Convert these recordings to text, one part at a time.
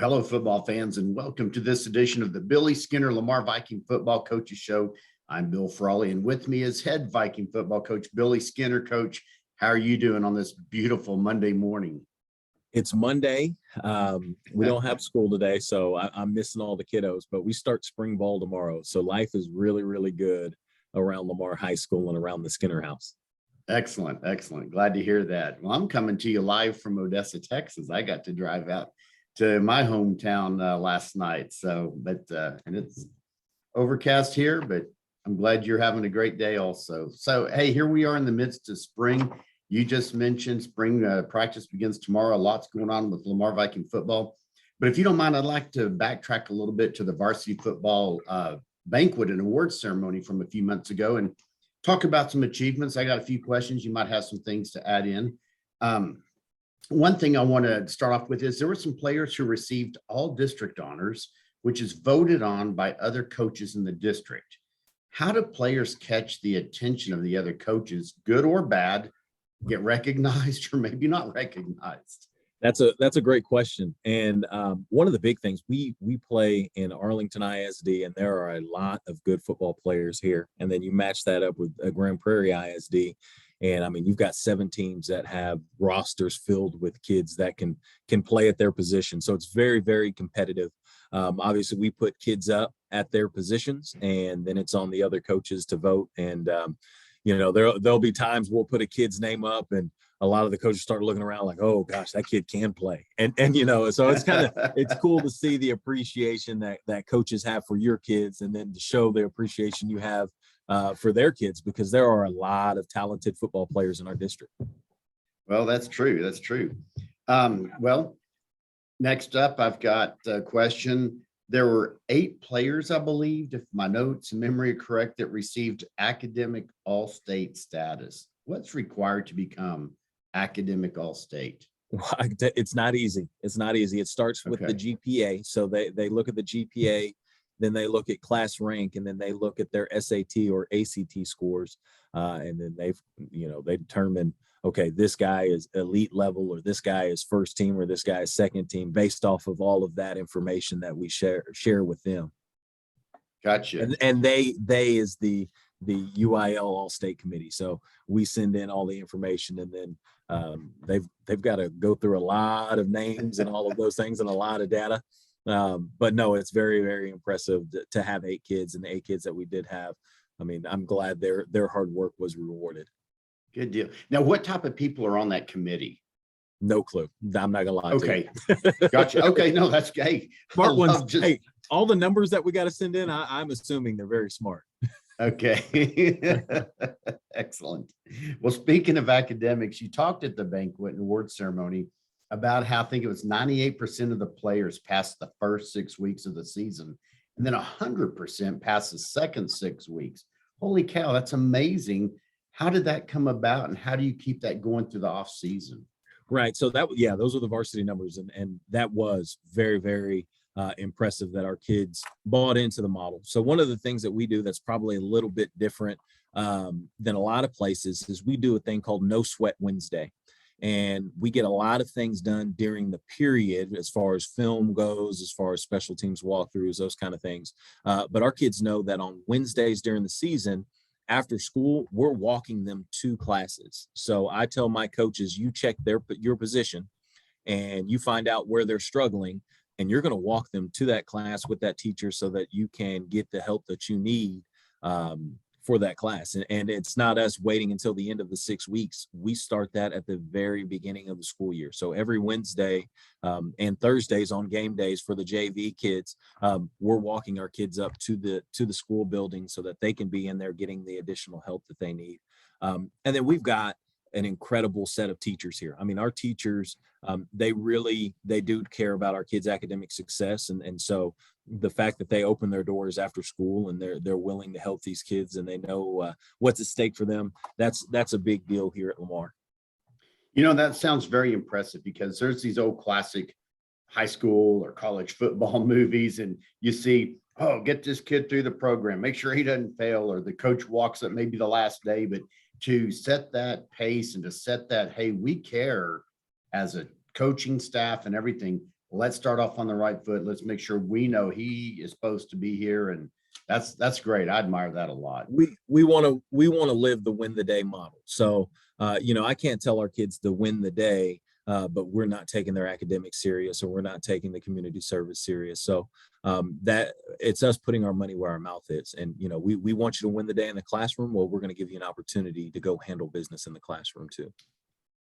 Hello, football fans, and welcome to this edition of the Billy Skinner Lamar Viking Football Coaches Show. I'm Bill Frawley, and with me is head Viking football coach Billy Skinner. Coach, how are you doing on this beautiful Monday morning? It's Monday. We don't have school today, so I'm missing all the kiddos, but we start spring ball tomorrow. So life is really, really good around Lamar High School and around the Skinner house. Excellent, excellent. Glad to hear that. Well, I'm coming to you live from Odessa, Texas. I got to drive out to my hometown last night. And it's overcast here, but I'm glad you're having a great day also. So, hey, here we are in the midst of spring. You just mentioned spring practice begins tomorrow. Lots going on with Lamar Viking football. But if you don't mind, I'd like to backtrack a little bit to the varsity football banquet and awards ceremony from a few months ago and talk about some achievements. I got a few questions. You might have some things to add in. One thing I want to start off with is there were some players who received all district honors, which is voted on by other coaches in the district. How do players catch the attention of the other coaches, good or bad, get recognized or maybe not recognized? That's a great question. And one of the big things, we play in Arlington ISD, and there are a lot of good football players here. And then you match that up with Grand Prairie ISD. And I mean, you've got 7 teams that have rosters filled with kids that can play at their position. So it's very, very competitive. Obviously, we put kids up at their positions, and then it's on the other coaches to vote. And there'll be times we'll put a kid's name up, and a lot of the coaches start looking around like, oh gosh, that kid can play. And so it's cool to see the appreciation that coaches have for your kids, and then to show the appreciation you have for their kids, because there are a lot of talented football players in our district. Well, that's true. That's true. Well, next up, I've got a question. There were 8 players, I believe, if my notes and memory are correct, that received academic all-state status. What's required to become academic all-state? It's not easy. It's not easy. It starts with the GPA. So they look at the GPA, then they look at class rank, and then they look at their SAT or ACT scores. And then they determine, okay, this guy is elite level, or this guy is first team, or this guy is second team, based off of all of that information that we share with them. Gotcha. And they is the UIL All-State Committee. So we send in all the information, and then they've got to go through a lot of names and all of those things and a lot of data. But no, it's very, very impressive to have 8 kids, and the 8 kids that we did have. I mean, I'm glad their hard work was rewarded. Good deal. Now, what type of people are on that committee? No clue. I'm not gonna lie. Okay. Gotcha. Okay. No, that's great. Smart ones. Hey, all the numbers that we got to send in, I'm assuming they're very smart. Okay. Excellent. Well, speaking of academics, you talked at the banquet and award ceremony about how I think it was 98% of the players passed the first 6 weeks of the season, and then 100% passed the second 6 weeks. Holy cow, that's amazing. How did that come about, and how do you keep that going through the off season? Right. So those are the varsity numbers, and that was very, very impressive that our kids bought into the model. So one of the things that we do that's probably a little bit different than a lot of places is we do a thing called No Sweat Wednesday. And we get a lot of things done during the period as far as film goes, as far as special teams walkthroughs, those kind of things. But our kids know that on Wednesdays during the season, after school, we're walking them to classes. So I tell my coaches, you check your position and you find out where they're struggling, and you're going to walk them to that class with that teacher so that you can get the help that you need for that class. And it's not us waiting until the end of the 6 weeks. We start that at the very beginning of the school year. So every Wednesday and Thursdays on game days for the JV kids, we're walking our kids up to the school building so that they can be in there getting the additional help that they need. And then we've got an incredible set of teachers here. I mean, our teachers, they do care about our kids' academic success. And so the fact that they open their doors after school and they're willing to help these kids, and they know what's at stake for them, that's a big deal here at Lamar. That sounds very impressive, because there's these old classic high school or college football movies, and you see, oh, get this kid through the program, make sure he doesn't fail, or the coach walks up maybe the last day. But to set that pace and to set that, hey, we care as a coaching staff and everything, let's start off on the right foot. Let's make sure we know he is supposed to be here. And that's great. I admire that a lot. We want to live the win the day model. So I can't tell our kids to win the day, but we're not taking their academics serious, or we're not taking the community service serious. So that it's us putting our money where our mouth is. And we want you to win the day in the classroom. Well, we're going to give you an opportunity to go handle business in the classroom too.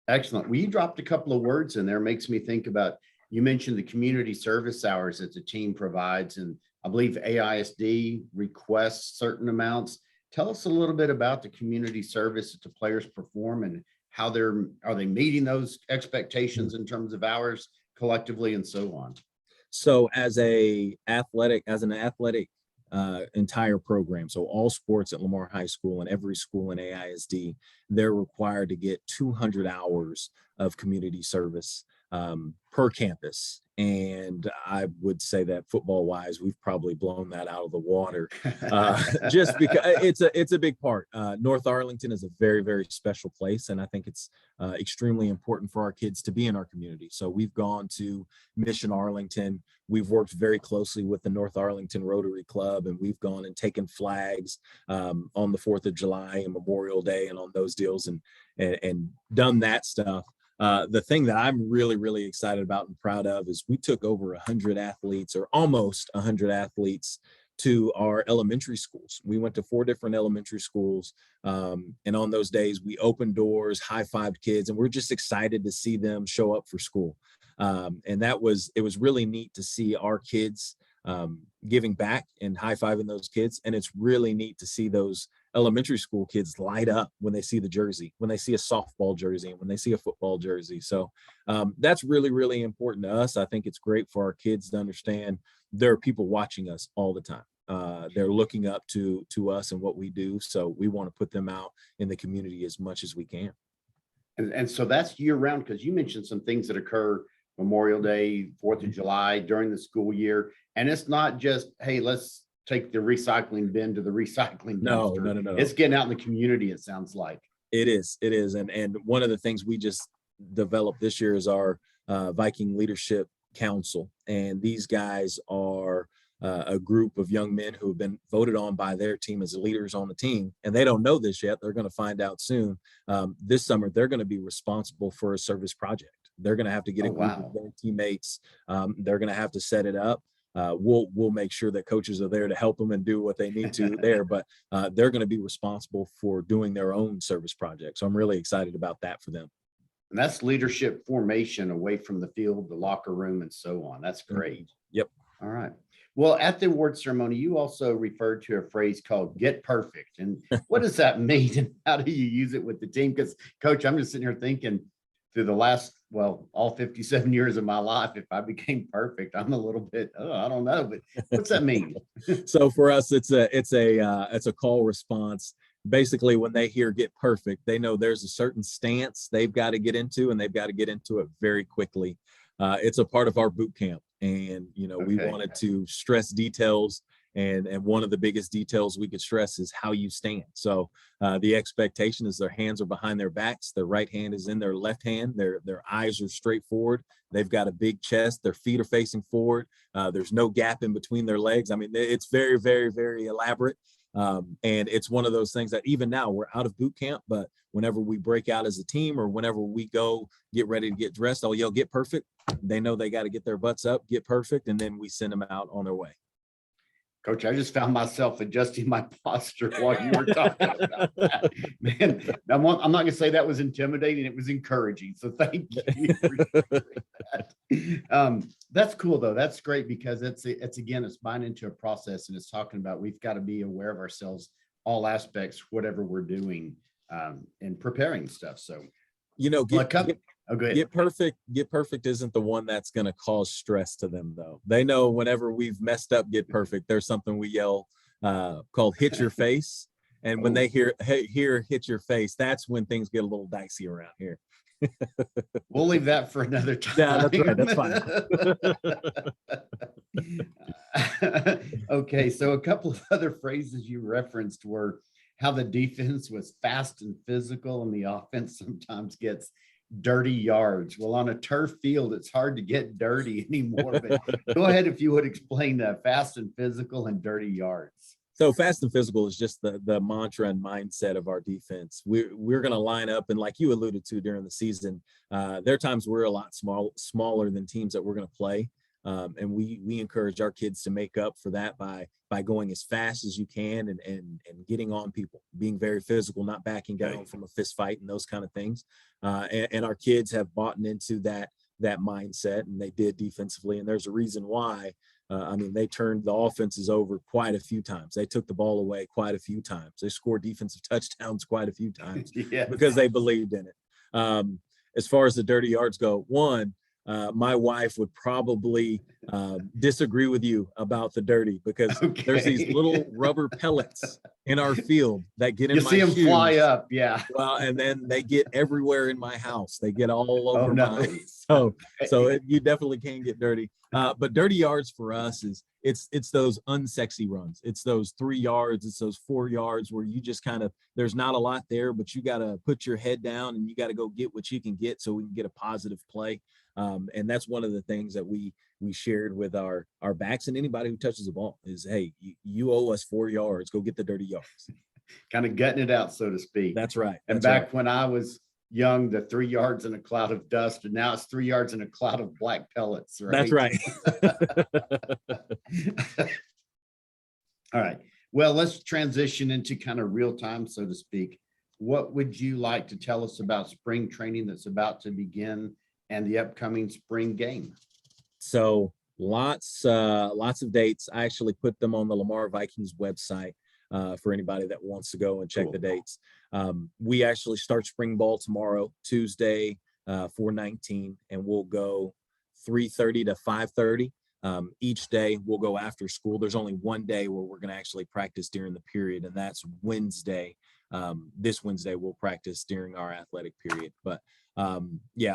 Excellent. Well, you dropped a couple of words in there. Makes me think about, you mentioned the community service hours that the team provides, and I believe AISD requests certain amounts. Tell us a little bit about the community service that the players perform, and how are they meeting those expectations in terms of hours collectively and so on. So as an athletic entire program, so all sports at Lamar High School and every school in AISD, they're required to get 200 hours of community service per campus. And I would say that football wise, we've probably blown that out of the water, just because it's a big part. North Arlington is a very, very special place. And I think it's extremely important for our kids to be in our community. So we've gone to Mission Arlington. We've worked very closely with the North Arlington Rotary Club, and we've gone and taken flags on the 4th of July and Memorial Day and on those deals, and done that stuff. The thing that I'm really, really excited about and proud of is we took over 100 athletes, or almost 100 athletes, to our elementary schools. We went to 4 different elementary schools. And on those days, we opened doors, high-fived kids, and we're just excited to see them show up for school. And it was really neat to see our kids giving back and high-fiving those kids. And it's really neat to see those elementary school kids light up when they see the jersey, when they see a softball jersey, and when they see a football jersey. So that's really, really important to us. I think it's great for our kids to understand there are people watching us all the time. They're looking up to us and what we do. So we want to put them out in the community as much as we can. And so that's year round, because you mentioned some things that occur Memorial Day, 4th of July, during the school year. And it's not just, hey, let's take the recycling bin to the recycling dumpster. No. It's getting out in the community, it sounds like. It is. And one of the things we just developed this year is our Viking Leadership Council. And these guys are a group of young men who have been voted on by their team as leaders on the team. And they don't know this yet. They're going to find out soon. This summer, they're going to be responsible for a service project. They're going to have to get a group of their teammates. They're going to have to set it up. We'll make sure that coaches are there to help them and do what they need to there, but they're going to be responsible for doing their own service project. So I'm really excited about that for them. And that's leadership formation away from the field, the locker room, and so on. That's great. Yep. All right. Well, at the award ceremony, you also referred to a phrase called "get perfect." And what does that mean? And how do you use it with the team? Because, Coach, I'm just sitting here thinking, through the last, all 57 years of my life, if I became perfect, I'm a little bit, I don't know, but what's that mean? So for us, it's a call response. Basically, when they hear "get perfect," they know there's a certain stance they've got to get into, and they've got to get into it very quickly. It's a part of our boot camp, and we wanted to stress details. And one of the biggest details we could stress is how you stand. So the expectation is their hands are behind their backs. Their right hand is in their left hand. Their eyes are straight forward. They've got a big chest. Their feet are facing forward. There's no gap in between their legs. I mean, it's very, very, very elaborate. And it's one of those things that even now we're out of boot camp, but whenever we break out as a team, or whenever we go get ready to get dressed, I'll yell, "Get perfect." They know they got to get their butts up, get perfect. And then we send them out on their way. Coach, I just found myself adjusting my posture while you were talking about that. Man, I'm not going to say that was intimidating. It was encouraging. So thank you for that. That's cool, though. That's great, because it's buying into a process, and it's talking about we've got to be aware of ourselves, all aspects, whatever we're doing, and preparing stuff. So, Get perfect isn't the one that's going to cause stress to them, though. They know whenever we've messed up get perfect, there's something we yell called "hit your face." And when they hear "hit your face," that's when things get a little dicey around here. We'll leave that for another time. Yeah, that's right. That's fine. Okay, so a couple of other phrases you referenced were how the defense was fast and physical, and the offense sometimes gets dirty yards. Well, on a turf field, it's hard to get dirty anymore, but go ahead if you would explain that fast and physical and dirty yards. So fast and physical is just the mantra and mindset of our defense. We're going to line up, and like you alluded to during the season, there are times we're a lot smaller than teams that we're going to play, and we encourage our kids to make up for that by going as fast as you can and getting on people, being very physical, not backing down from a fist fight and those kind of things. And our kids have bought into that mindset, and they did defensively, and there's a reason why. I mean, they turned the offenses over quite a few times. They took the ball away quite a few times. They scored defensive touchdowns quite a few times because they believed in it. As far as the dirty yards go, my wife would probably disagree with you about the dirty, because there's these little rubber pellets in our field that get in my shoes. You see them fly up, yeah. Well, and then they get everywhere in my house. They get all over mine. So you definitely can get dirty. But dirty yards for us is it's those unsexy runs. It's those 3 yards. It's those 4 yards where you just kind of, there's not a lot there, but you got to put your head down and you got to go get what you can get so we can get a positive play. And that's one of the things that we shared with our backs and anybody who touches the ball is, hey, you owe us 4 yards. Go get the dirty yards. Kind of gutting it out, so to speak. That's right. And back when I was young, the 3 yards in a cloud of dust, and now it's 3 yards in a cloud of black pellets. Right? That's right. All right. Well, let's transition into kind of real time, so to speak. What would you like to tell us about spring training that's about to begin and the upcoming spring game? So lots of dates. I actually put them on the Lamar Vikings website for anybody that wants to go and check the dates. We actually start spring ball tomorrow, Tuesday, 4/19, and we'll go 3:30 to 5:30. Each day we'll go after school. There's only one day where we're going to actually practice during the period, and that's Wednesday. This Wednesday we'll practice during our athletic period. But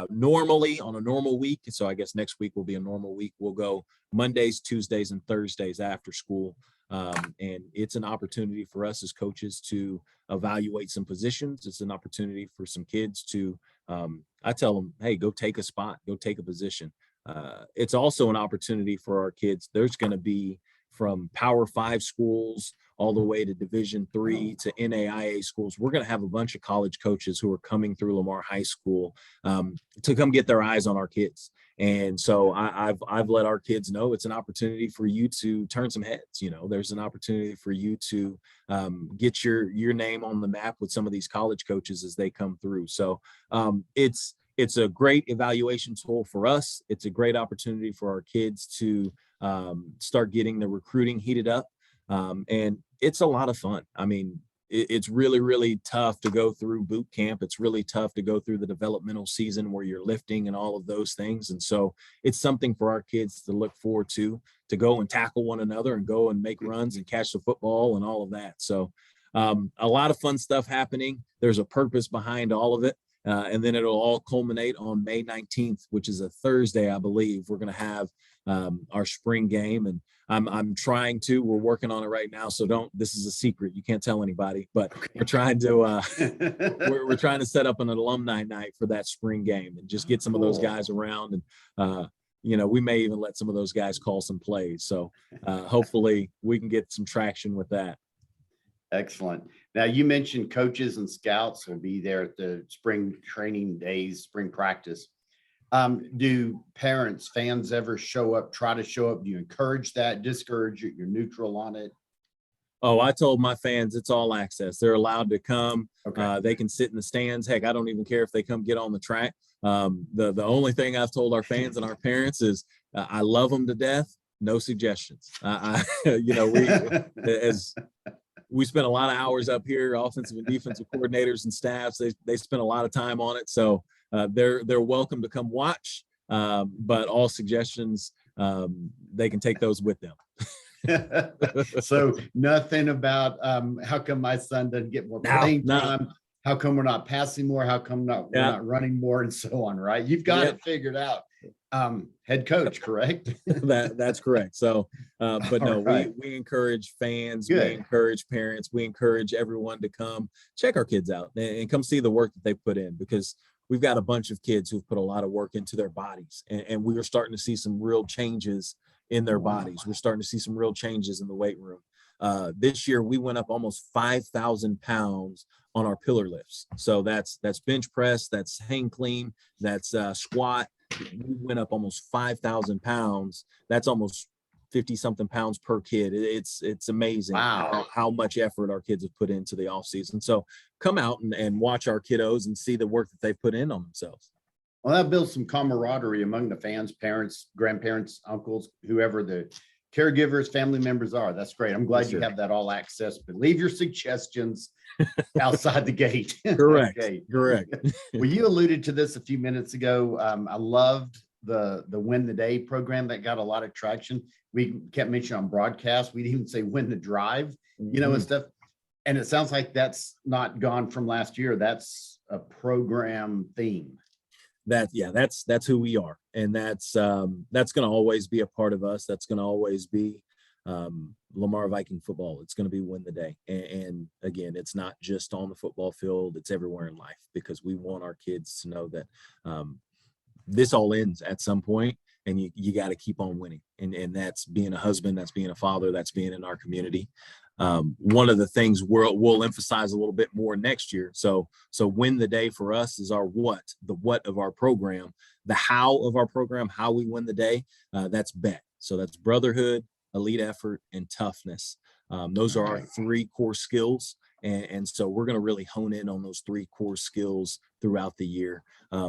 normally on a normal week, so I guess next week will be a normal week, we'll go Mondays, Tuesdays, and Thursdays after school. And it's an opportunity for us as coaches to evaluate some positions. It's an opportunity for some kids to, I tell them, hey, go take a spot, go take a position. It's also an opportunity for our kids. There's going to be from Power 5 schools all the way to Division III to NAIA schools. We're going to have a bunch of college coaches who are coming through Lamar High School to come get their eyes on our kids. And so I've let our kids know it's an opportunity for you to turn some heads. You know, there's an opportunity for you to get your name on the map with some of these college coaches as they come through. So it's a great evaluation tool for us. It's a great opportunity for our kids to start getting the recruiting heated up. And it's a lot of fun. I mean, it's really, really tough to go through boot camp. It's really tough to go through the developmental season where you're lifting and all of those things. And so it's something for our kids to look forward to go and tackle one another and go and make runs and catch the football and all of that. So a lot of fun stuff happening. There's a purpose behind all of it. And then it'll all culminate on May 19th, which is a Thursday, I believe. We're going to have our spring game, and we're working on it right now. So this is a secret. You can't tell anybody, but we're trying to, we're trying to set up an alumni night for that spring game and just get some of those guys around. And, we may even let some of those guys call some plays. So hopefully we can get some traction with that. Excellent. Now, you mentioned coaches and scouts will be there at the spring training days, spring practice. Do parents, fans ever try to show up? Do you encourage that, discourage it? You're neutral on it? Oh, I told my fans it's all access. They're allowed to come. Okay. They can sit in the stands. Heck, I don't even care if they come get on the track. The only thing I've told our fans and our parents is I love them to death. No suggestions. We spent a lot of hours up here, offensive and defensive coordinators and staffs. They spent a lot of time on it. So they're welcome to come watch, but all suggestions, they can take those with them. So nothing about how come my son doesn't get more playing time? How come we're not passing more? How come we're not running more, and so on, right? You've got it figured out. Head coach, correct? That's correct. So, but no, right. we encourage fans, we encourage parents, we encourage everyone to come check our kids out and come see the work that they put in, because we've got a bunch of kids who've put a lot of work into their bodies, and we are starting to see some real changes in their bodies. We're starting to see some real changes in the weight room. This year we went up almost 5,000 pounds on our pillar lifts. So that's bench press, that's hang clean, that's squat. We went up almost 5,000 pounds. That's almost 50 something pounds per kid. It's amazing how much effort our kids have put into the off season. So come out and watch our kiddos and see the work that they've put in on themselves. Well, that builds some camaraderie among the fans, parents, grandparents, uncles, whoever the caregivers, family members are. That's great. I'm glad you have that all access, but leave your suggestions outside the gate. Correct. Okay. Correct. Well, you alluded to this a few minutes ago. I loved the Win the Day program that got a lot of traction. We kept mentioning on broadcast. We'd even say win the drive, and stuff. And it sounds like that's not gone from last year. That's a program theme. That's who we are, and that's going to always be a part of us. That's going to always be Lamar Viking football. It's going to be win the day, and again, it's not just on the football field, it's everywhere in life, because we want our kids to know that this all ends at some point, and you got to keep on winning, and that's being a husband, that's being a father, that's being in our community. One of the things we'll emphasize a little bit more next year. So win the day for us is our the what of our program, the how of our program, how we win the day. That's bet. So that's brotherhood, elite effort, and toughness. Those are our three core skills. And so we're going to really hone in on those three core skills throughout the year.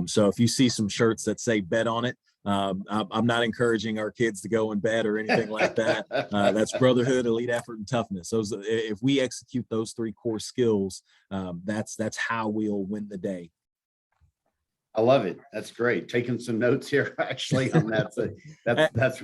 So if you see some shirts that say bet on it, I'm not encouraging our kids to go and bet or anything like that. That's brotherhood, elite effort, and toughness. If we execute those three core skills, that's how we'll win the day. I love it. That's great. Taking some notes here actually on that. So that's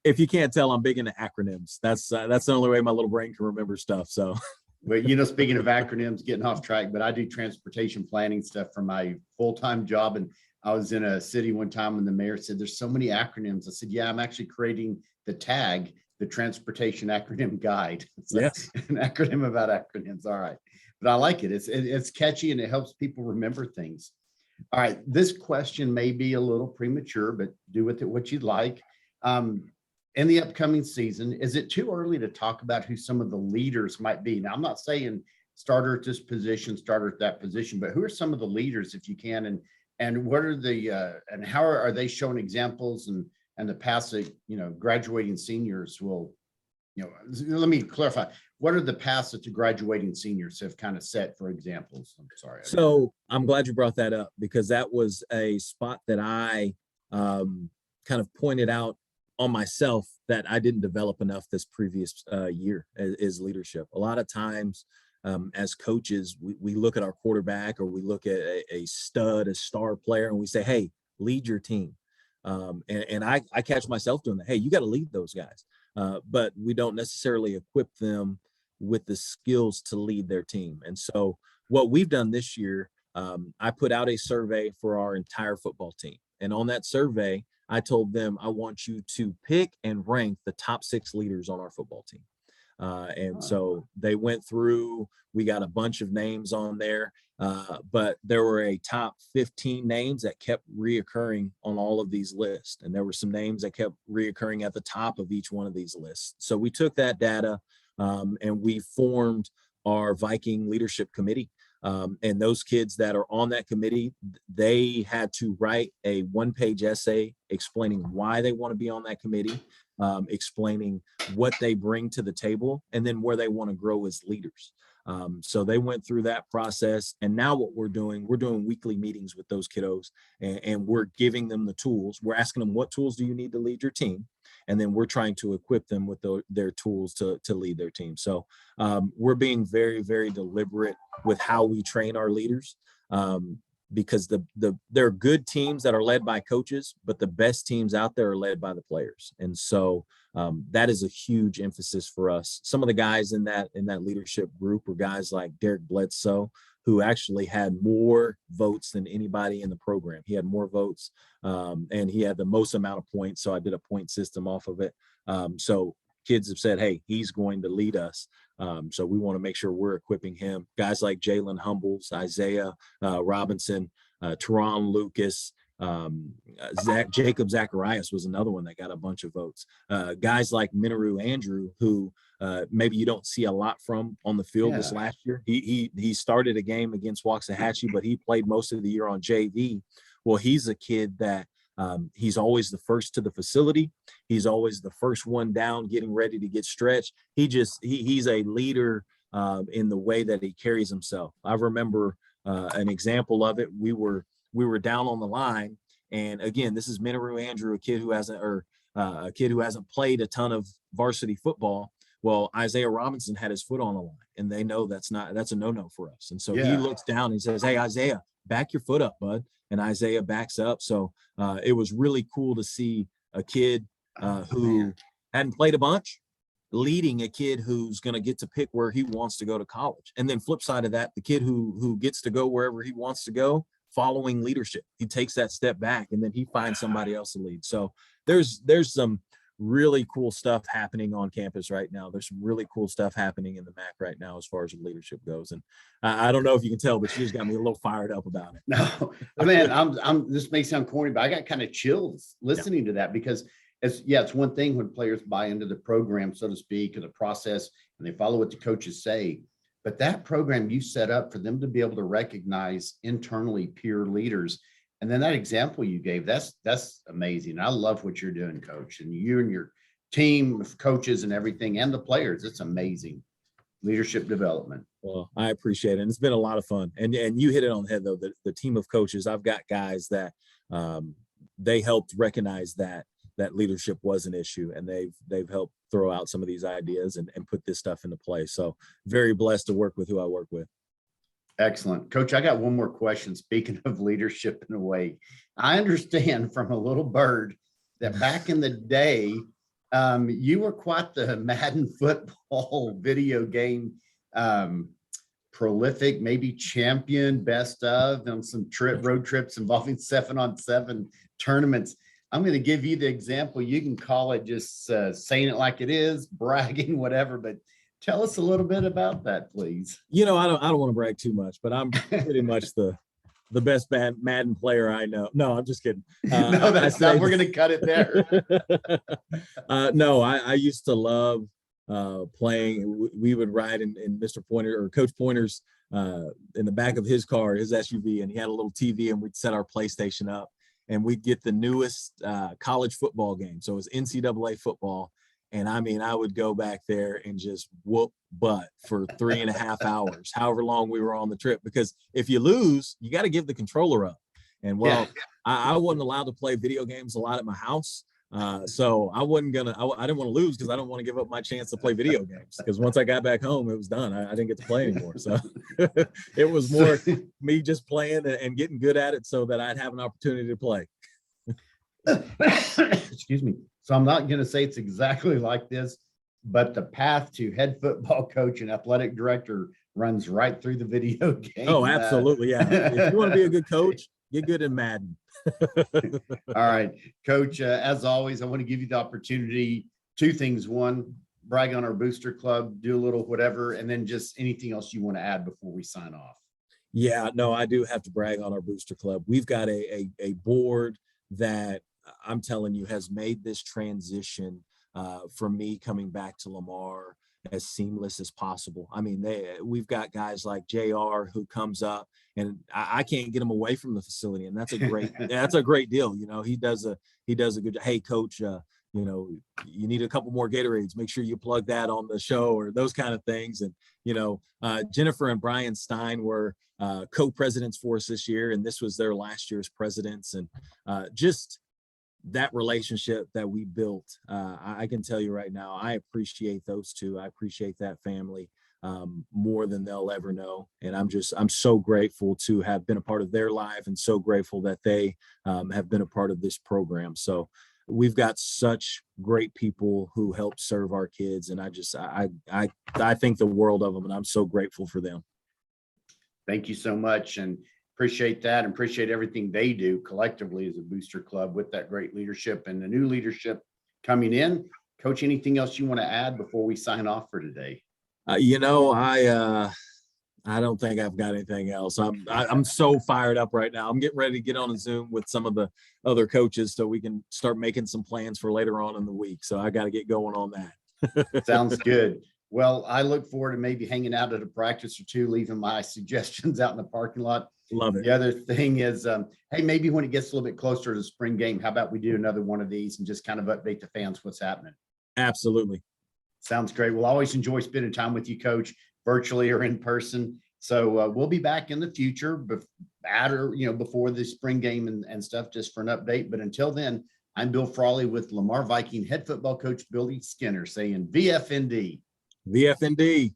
if you can't tell, I'm big into acronyms. That's the only way my little brain can remember stuff. So. Well, speaking of acronyms, getting off track, but I do transportation planning stuff for my full-time job. And I was in a city one time and the mayor said, there's so many acronyms. I said, yeah, I'm actually creating the tag, the transportation acronym guide. It's yes. An acronym about acronyms. All right. But I like it. It's catchy and it helps people remember things. All right. This question may be a little premature, but do with it what you'd like. In the upcoming season, is it too early to talk about who some of the leaders might be? Now, I'm not saying starter at this position, starter at that position, but who are some of the leaders, if you can, and what are the and how are they showing examples, and the past, graduating seniors will, let me clarify. What are the paths that the graduating seniors have kind of set for examples? I'm sorry. So I'm glad you brought that up, because that was a spot that I kind of pointed out on myself, that I didn't develop enough this previous year is leadership. A lot of times as coaches, we look at our quarterback, or we look at a star player, and we say, hey, lead your team. And I catch myself doing that. Hey, you got to lead those guys. But we don't necessarily equip them with the skills to lead their team. And so what we've done this year, I put out a survey for our entire football team. And on that survey, I told them, I want you to pick and rank the top 6 leaders on our football team. So they went through, we got a bunch of names on there, but there were a top 15 names that kept reoccurring on all of these lists. And there were some names that kept reoccurring at the top of each one of these lists. So we took that data and we formed our Viking leadership committee. And those kids that are on that committee, they had to write a 1-page essay explaining why they want to be on that committee, explaining what they bring to the table, and then where they want to grow as leaders. So they went through that process. And now what we're doing weekly meetings with those kiddos, and we're giving them the tools. We're asking them, what tools do you need to lead your team? And then we're trying to equip them with their tools to lead their team. So we're being very, very deliberate with how we train our leaders, because there are good teams that are led by coaches, but the best teams out there are led by the players. And so that is a huge emphasis for us. Some of the guys in that leadership group were guys like Derek Bledsoe, who actually had more votes than anybody in the program. He had more votes, and he had the most amount of points. So I did a point system off of it. So kids have said, hey, he's going to lead us. So we want to make sure we're equipping him. Guys like Jalen Humbles, Isaiah Robinson, Teron Lucas, Jacob Zacharias was another one that got a bunch of votes. Guys like Minoru Andrew, who maybe you don't see a lot from on the field this last year. He started a game against Waxahachie, but he played most of the year on JV. Well, he's a kid that he's always the first to the facility. He's always the first one down, getting ready to get stretched. He's a leader in the way that he carries himself. I remember an example of it. We were down on the line, and again, this is Minoru Andrew, a kid who hasn't played a ton of varsity football. Well, Isaiah Robinson had his foot on the line, and they know that's a no-no for us. And so he looks down and he says, "Hey, Isaiah, back your foot up, bud." And Isaiah backs up. So it was really cool to see a kid who hadn't played a bunch leading a kid who's going to get to pick where he wants to go to college. And then flip side of that, the kid who gets to go wherever he wants to go, following leadership. He takes that step back and then he finds somebody else to lead. So there's some really cool stuff happening on campus right now. There's some really cool stuff happening in the MAC right now as far as leadership goes. And I don't know if you can tell, but you just got me a little fired up about it. No, man, this may sound corny, but I got kind of chills listening to that, because it's one thing when players buy into the program, so to speak, or the process, and they follow what the coaches say. But that program you set up for them to be able to recognize internally peer leaders. And then that example you gave, that's amazing. I love what you're doing, Coach, and you and your team of coaches and everything, and the players. It's amazing leadership development. Well, I appreciate it. And it's been a lot of fun. And you hit it on the head, though. The team of coaches, I've got guys that they helped recognize that leadership was an issue, and they've helped throw out some of these ideas and put this stuff into play. So very blessed to work with who I work with. Excellent. Coach, I got one more question. Speaking of leadership in a way, I understand from a little bird that back in the day, you were quite the Madden football video game prolific, maybe champion, best of, on some road trips involving 7-on-7 tournaments. I'm going to give you the example. You can call it just saying it like it is, bragging, whatever, but tell us a little bit about that, please. I don't want to brag too much, but I'm pretty much the best Madden player I know. No, I'm just kidding. No, that's not. We're going to cut it there. No, I used to love playing. We would ride in Mr. Pointer or Coach Pointer's in the back of his car, his SUV, and he had a little TV, and we'd set our PlayStation up, and we'd get the newest college football game. So it was NCAA football. And I mean, I would go back there and just whoop butt for 3.5 hours, however long we were on the trip, because if you lose, you got to give the controller up. And I wasn't allowed to play video games a lot at my house. So I didn't want to lose, because I don't want to give up my chance to play video games, because once I got back home, it was done. I didn't get to play anymore. So it was more me just playing and getting good at it so that I'd have an opportunity to play. Excuse me. So I'm not going to say it's exactly like this, but the path to head football coach and athletic director runs right through the video game. Oh, absolutely. Yeah. If you want to be a good coach, get good in Madden. All right, Coach, as always, I want to give you the opportunity. Two things. One, brag on our booster club, do a little whatever, and then just anything else you want to add before we sign off. Yeah, no, I do have to brag on our booster club. We've got a board that I'm telling you has made this transition from me coming back to Lamar as seamless as possible. I mean, we've got guys like JR who comes up, and I can't get him away from the facility, and that's a great deal. He does a good job. Hey, Coach, you need a couple more Gatorades. Make sure you plug that on the show, or those kind of things. And Jennifer and Brian Stein were co-presidents for us this year, and this was their last year's presidents, and just that relationship that we built, I can tell you right now, I appreciate those two. I appreciate that family more than they'll ever know. And I'm so grateful to have been a part of their life, and so grateful that they have been a part of this program. So we've got such great people who help serve our kids. And I think the world of them, and I'm so grateful for them. Thank you so much. And appreciate that, and appreciate everything they do collectively as a booster club with that great leadership and the new leadership coming in. Coach, anything else you want to add before we sign off for today? I I don't think I've got anything else. I'm so fired up right now. I'm getting ready to get on a Zoom with some of the other coaches so we can start making some plans for later on in the week. So I got to get going on that. Sounds good. Well, I look forward to maybe hanging out at a practice or two, leaving my suggestions out in the parking lot. Love The it. other thing is, hey, maybe when it gets a little bit closer to the spring game, how about we do another one of these and just kind of update the fans what's happening? Absolutely. Sounds great. We'll always enjoy spending time with you, Coach, virtually or in person. So we'll be back in the future, at or before the spring game and stuff, just for an update. But until then, I'm Bill Frawley with Lamar Viking head football coach Billy Skinner saying VFND. VFND.